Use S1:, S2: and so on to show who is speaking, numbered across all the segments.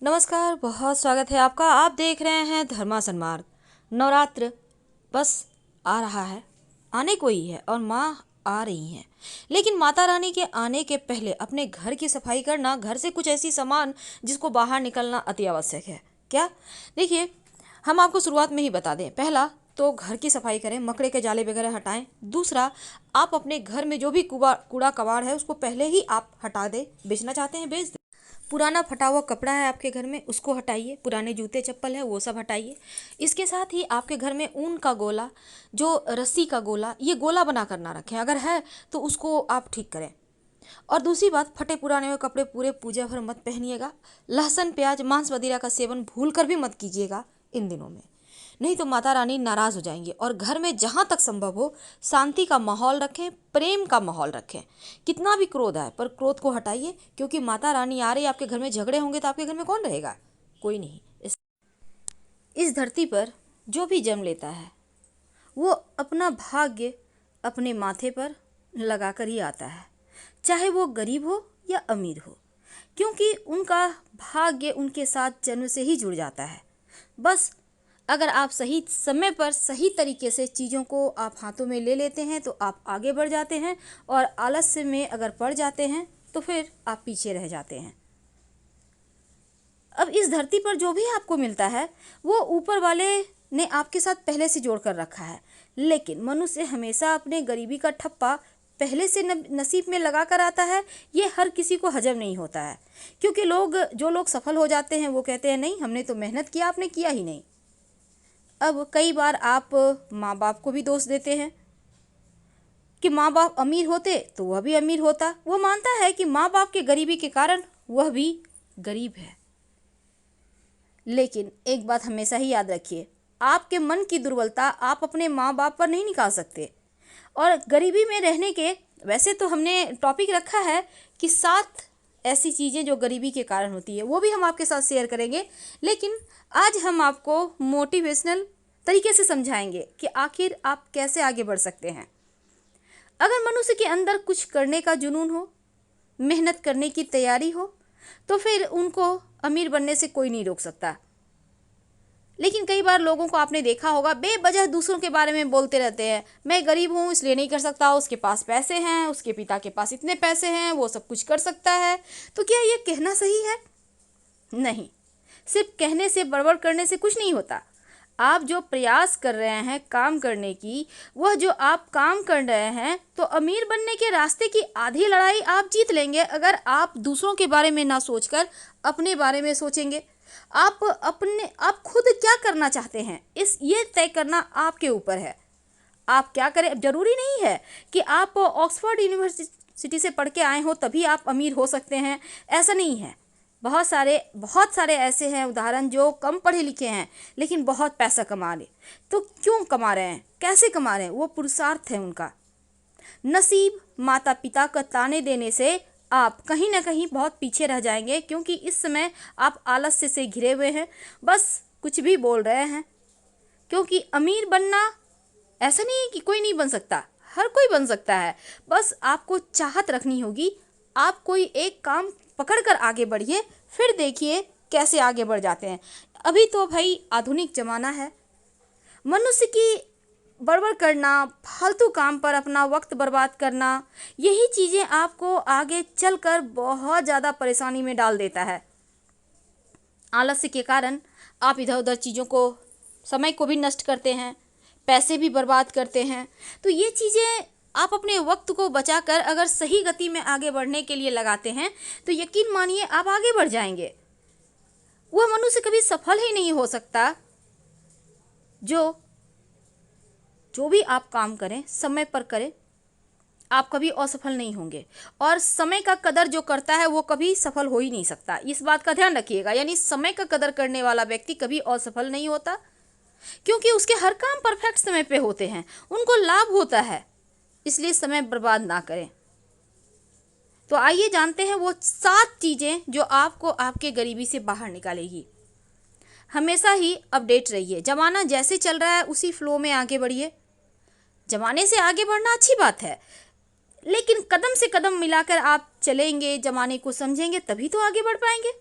S1: नमस्कार, बहुत स्वागत है आपका। आप देख रहे हैं धर्मा सन्मार्ग। नवरात्र बस आ रहा है, आने को ही है और माँ आ रही हैं। लेकिन माता रानी के आने के पहले अपने घर की सफाई करना, घर से कुछ ऐसी सामान जिसको बाहर निकलना अति आवश्यक है। क्या? देखिए, हम आपको शुरुआत में ही बता दें। पहला तो घर की सफाई करें, मकड़े के जाले वगैरह हटाएं। दूसरा, आप अपने घर में जो भी कूड़ा कबाड़ है उसको पहले ही आप हटा दें। बेचना चाहते हैं, बेच दें। पुराना फटा हुआ कपड़ा है आपके घर में, उसको हटाइए। पुराने जूते चप्पल है, वो सब हटाइए। इसके साथ ही आपके घर में ऊन का गोला, जो रस्सी का गोला, ये गोला बना कर ना रखें। अगर है तो उसको आप ठीक करें। और दूसरी बात, फटे पुराने हुए कपड़े पूरे पूजा भर मत पहनिएगा। लहसुन प्याज मांस वगैरह का सेवन भूल कर भी मत कीजिएगा इन दिनों में, नहीं तो माता रानी नाराज हो जाएंगी। और घर में जहाँ तक संभव हो शांति का माहौल रखें, प्रेम का माहौल रखें। कितना भी क्रोध आए पर क्रोध को हटाइए, क्योंकि माता रानी आ रही है। आपके घर में झगड़े होंगे तो आपके घर में कौन रहेगा? कोई नहीं। इस धरती पर जो भी जन्म लेता है वो अपना भाग्य अपने माथे पर लगा कर ही आता है, चाहे वो गरीब हो या अमीर हो, क्योंकि उनका भाग्य उनके साथ जन्म से ही जुड़ जाता है। बस अगर आप सही समय पर सही तरीके से चीज़ों को आप हाथों में ले लेते हैं तो आप आगे बढ़ जाते हैं, और आलस्य में अगर पड़ जाते हैं तो फिर आप पीछे रह जाते हैं। अब इस धरती पर जो भी आपको मिलता है वो ऊपर वाले ने आपके साथ पहले से जोड़ कर रखा है, लेकिन मनुष्य हमेशा अपने गरीबी का ठप्पा पहले से नसीब में लगा कर आता है। ये हर किसी को हजम नहीं होता है, क्योंकि जो लोग सफल हो जाते हैं वो कहते हैं नहीं, हमने तो मेहनत किया, आपने किया ही नहीं। अब कई बार आप माँ बाप को भी दोष देते हैं कि माँ बाप अमीर होते तो वह भी अमीर होता। वो मानता है कि माँ बाप के गरीबी के कारण वह भी गरीब है। लेकिन एक बात हमेशा ही याद रखिए, आपके मन की दुर्बलता आप अपने माँ बाप पर नहीं निकाल सकते। और गरीबी में रहने के, वैसे तो हमने टॉपिक रखा है कि 7 ऐसी चीज़ें जो गरीबी के कारण होती है, वो भी हम आपके साथ शेयर करेंगे। लेकिन आज हम आपको मोटिवेशनल तरीके से समझाएंगे कि आखिर आप कैसे आगे बढ़ सकते हैं। अगर मनुष्य के अंदर कुछ करने का जुनून हो, मेहनत करने की तैयारी हो, तो फिर उनको अमीर बनने से कोई नहीं रोक सकता। लेकिन कई बार लोगों को आपने देखा होगा, बेवजह दूसरों के बारे में बोलते रहते हैं, मैं गरीब हूँ इसलिए नहीं कर सकता, उसके पास पैसे हैं, उसके पिता के पास इतने पैसे हैं, वो सब कुछ कर सकता है। तो क्या ये कहना सही है? नहीं, सिर्फ कहने से, बड़बड़ करने से कुछ नहीं होता। आप जो प्रयास कर रहे हैं काम करने की, वह जो आप काम कर रहे हैं, तो अमीर बनने के रास्ते की आधी लड़ाई आप जीत लेंगे अगर आप दूसरों के बारे में ना सोचकर अपने बारे में सोचेंगे। आप खुद क्या करना चाहते हैं, ये तय करना आपके ऊपर है। आप क्या करें, जरूरी नहीं है कि आप ऑक्सफोर्ड यूनिवर्सिटी से पढ़ के आए हो तभी आप अमीर हो सकते हैं, ऐसा नहीं है। बहुत सारे ऐसे हैं उदाहरण जो कम पढ़े लिखे हैं लेकिन बहुत पैसा कमा रहे। तो क्यों कमा रहे हैं, कैसे कमा रहे हैं? वो पुरुषार्थ है उनका। नसीब, माता पिता का ताने देने से आप कहीं ना कहीं बहुत पीछे रह जाएंगे, क्योंकि इस समय आप आलस्य से घिरे हुए हैं, बस कुछ भी बोल रहे हैं। क्योंकि अमीर बनना ऐसा नहीं है कि कोई नहीं बन सकता, हर कोई बन सकता है। बस आपको चाहत रखनी होगी। आप कोई एक काम पकड़ कर आगे बढ़िए, फिर देखिए कैसे आगे बढ़ जाते हैं। अभी तो भाई आधुनिक ज़माना है, मनुष्य की बड़बड़ करना, फालतू काम पर अपना वक्त बर्बाद करना, यही चीज़ें आपको आगे चलकर बहुत ज़्यादा परेशानी में डाल देता है। आलस्य के कारण आप इधर उधर चीज़ों को, समय को भी नष्ट करते हैं, पैसे भी बर्बाद करते हैं। तो ये चीज़ें आप अपने वक्त को बचाकर अगर सही गति में आगे बढ़ने के लिए लगाते हैं तो यकीन मानिए आप आगे बढ़ जाएंगे। वह मनुष्य कभी सफल ही नहीं हो सकता जो भी आप काम करें समय पर करें, आप कभी असफल नहीं होंगे। और समय का कदर जो करता है वो कभी सफल हो ही नहीं सकता, इस बात का ध्यान रखिएगा। यानी समय का कदर करने वाला व्यक्ति कभी असफल नहीं होता, क्योंकि उसके हर काम परफेक्ट समय पे होते हैं, उनको लाभ होता है। इसलिए समय बर्बाद ना करें। तो आइए जानते हैं वो 7 चीज़ें जो आपको आपके गरीबी से बाहर निकालेगी। हमेशा ही अपडेट रहिए, जमाना जैसे चल रहा है उसी फ्लो में आगे बढ़िए। जमाने से आगे बढ़ना अच्छी बात है, लेकिन कदम से कदम मिलाकर आप चलेंगे, जमाने को समझेंगे, तभी तो आगे बढ़ पाएंगे।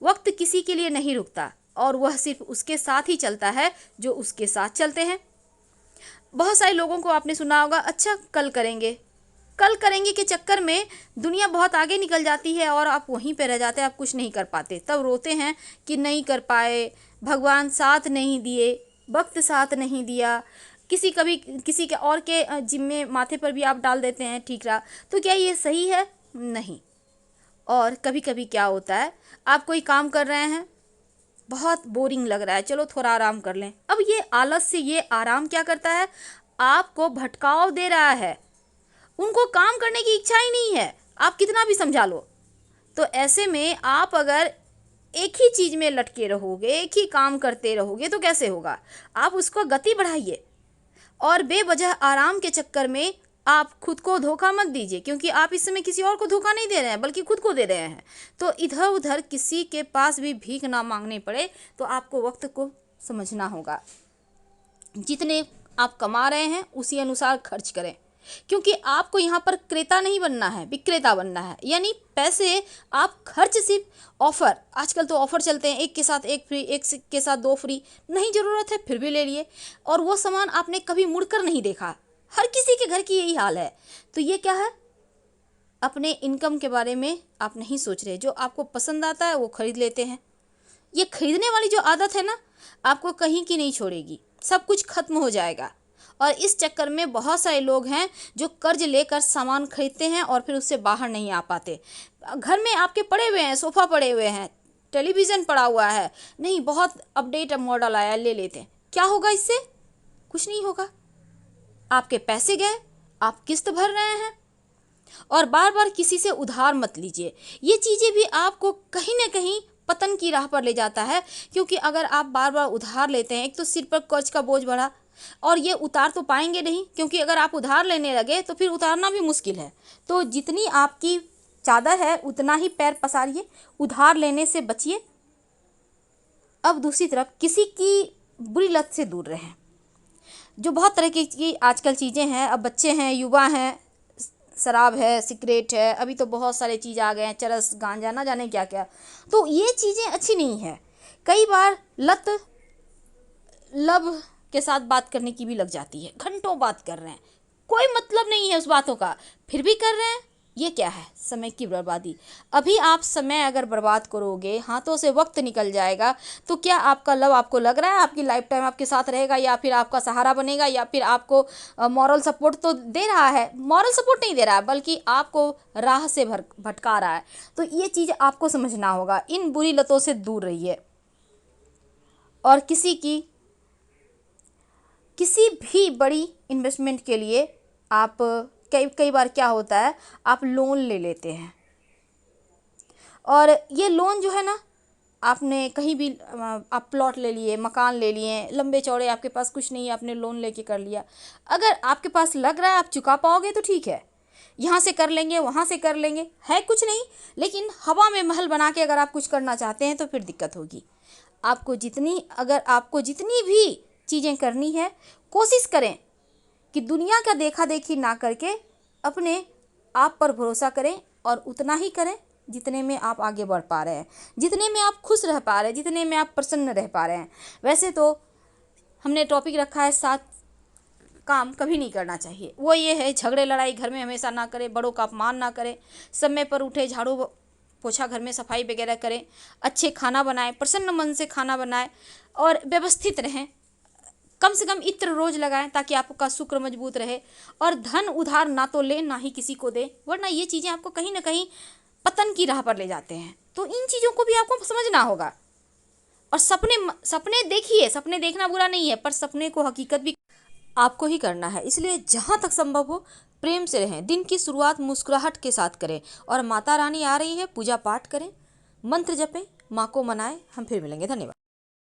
S1: वक्त किसी के लिए नहीं रुकता और वह सिर्फ उसके साथ ही चलता है जो उसके साथ चलते हैं। बहुत सारे लोगों को आपने सुना होगा, अच्छा कल करेंगे के चक्कर में दुनिया बहुत आगे निकल जाती है और आप वहीं पे रह जाते हैं, आप कुछ नहीं कर पाते। तब रोते हैं कि नहीं कर पाए, भगवान साथ नहीं दिए, वक्त साथ नहीं दिया, किसी के और के जिम्मे माथे पर भी आप डाल देते हैं ठीक रहा। तो क्या ये सही है? नहीं। और कभी कभी क्या होता है, आप कोई काम कर रहे हैं, बहुत बोरिंग लग रहा है, चलो थोड़ा आराम कर लें। अब ये आलस से ये आराम क्या करता है, आपको भटकाव दे रहा है। उनको काम करने की इच्छा ही नहीं है, आप कितना भी समझा लो। तो ऐसे में आप अगर एक ही चीज़ में लटके रहोगे, एक ही काम करते रहोगे तो कैसे होगा। आप उसको गति बढ़ाइए और बेवजह आराम के चक्कर में आप खुद को धोखा मत दीजिए, क्योंकि आप इस समय किसी और को धोखा नहीं दे रहे हैं बल्कि खुद को दे रहे हैं। तो इधर उधर किसी के पास भी भीख ना मांगनी पड़े, तो आपको वक्त को समझना होगा। जितने आप कमा रहे हैं उसी अनुसार खर्च करें, क्योंकि आपको यहाँ पर क्रेता नहीं बनना है, विक्रेता बनना है। यानी पैसे आप खर्च सिर्फ ऑफ़र, आजकल तो ऑफ़र चलते हैं, एक के साथ एक फ्री, एक के साथ दो फ्री, नहीं ज़रूरत है फिर भी ले लिए, और वो सामान आपने कभी मुड़कर नहीं देखा। हर किसी के घर की यही हाल है। तो ये क्या है, अपने इनकम के बारे में आप नहीं सोच रहे, जो आपको पसंद आता है वो खरीद लेते हैं। ये खरीदने वाली जो आदत है ना, आपको कहीं की नहीं छोड़ेगी, सब कुछ खत्म हो जाएगा। और इस चक्कर में बहुत सारे लोग हैं जो कर्ज लेकर सामान खरीदते हैं और फिर उससे बाहर नहीं आ पाते। घर में आपके पड़े हुए हैं, सोफ़ा पड़े हुए हैं, टेलीविज़न पड़ा हुआ है, नहीं बहुत अपडेट मॉडल आया ले लेते हैं, क्या होगा इससे? कुछ नहीं होगा। आपके पैसे गए, आप किस्त भर रहे हैं। और बार बार किसी से उधार मत लीजिए, ये चीज़ें भी आपको कहीं ना कहीं पतन की राह पर ले जाता है। क्योंकि अगर आप बार बार उधार लेते हैं, एक तो सिर पर कर्ज का बोझ बढ़ा, और ये उतार तो पाएंगे नहीं, क्योंकि अगर आप उधार लेने लगे तो फिर उतारना भी मुश्किल है। तो जितनी आपकी चादर है उतना ही पैर पसारिए, उधार लेने से बचिए। अब दूसरी तरफ किसी की बुरी लत से दूर रहें। जो बहुत तरह की आजकल चीज़ें हैं, अब बच्चे हैं, युवा हैं, शराब है, सिगरेट है, अभी तो बहुत सारे चीज़ आ गए हैं, चरस, गांजा, ना जाने क्या क्या। तो ये चीज़ें अच्छी नहीं है। कई बार लत लब के साथ बात करने की भी लग जाती है, घंटों बात कर रहे हैं, कोई मतलब नहीं है उस बातों का, फिर भी कर रहे हैं। ये क्या है? समय की बर्बादी। अभी आप समय अगर बर्बाद करोगे, हाथों से वक्त निकल जाएगा, तो क्या आपका लव, आपको लग रहा है आपकी लाइफ टाइम आपके साथ रहेगा, या फिर आपका सहारा बनेगा, या फिर आपको मॉरल सपोर्ट तो दे रहा है? मॉरल सपोर्ट नहीं दे रहा है, बल्कि आपको राह से भटका रहा है। तो ये चीज़ आपको समझना होगा। इन बुरी लतों से दूर रहिए। और किसी भी बड़ी इन्वेस्टमेंट के लिए आप कई बार क्या होता है, आप लोन ले लेते हैं, और ये लोन जो है ना, आपने कहीं भी आप प्लॉट ले लिए, मकान ले लिए, लंबे चौड़े, आपके पास कुछ नहीं है, आपने लोन लेके कर लिया। अगर आपके पास लग रहा है आप चुका पाओगे तो ठीक है, यहाँ से कर लेंगे, वहाँ से कर लेंगे, है कुछ नहीं। लेकिन हवा में महल बना के अगर आप कुछ करना चाहते हैं तो फिर दिक्कत होगी। अगर आपको जितनी भी चीज़ें करनी है, कोशिश करें कि दुनिया का देखा देखी ना करके अपने आप पर भरोसा करें, और उतना ही करें जितने में आप आगे बढ़ पा रहे हैं, जितने में आप खुश रह पा रहे हैं, जितने में आप प्रसन्न रह पा रहे हैं। वैसे तो हमने टॉपिक रखा है 7 काम कभी नहीं करना चाहिए। वो ये है, झगड़े लड़ाई घर में हमेशा ना करें, बड़ों का अपमान ना करें, समय पर उठे, झाड़ू पोछा घर में सफाई वगैरह करें, अच्छे खाना बनाएं, प्रसन्न मन से खाना बनाएं, और व्यवस्थित रहें। कम से कम इत्र रोज लगाएं ताकि आपका शुक्र मजबूत रहे। और धन उधार ना तो लें, ना ही किसी को दें, वरना ये चीज़ें आपको कहीं ना कहीं पतन की राह पर ले जाते हैं। तो इन चीज़ों को भी आपको समझना होगा। और सपने देखिए, सपने देखना बुरा नहीं है, पर सपने को हकीकत भी आपको ही करना है। इसलिए जहाँ तक संभव हो प्रेम से रहें। दिन की शुरुआत मुस्कुराहट के साथ करें, और माता रानी आ रही है, पूजा पाठ करें, मंत्र जपें, माँ को मनाएं। हम फिर मिलेंगे। धन्यवाद।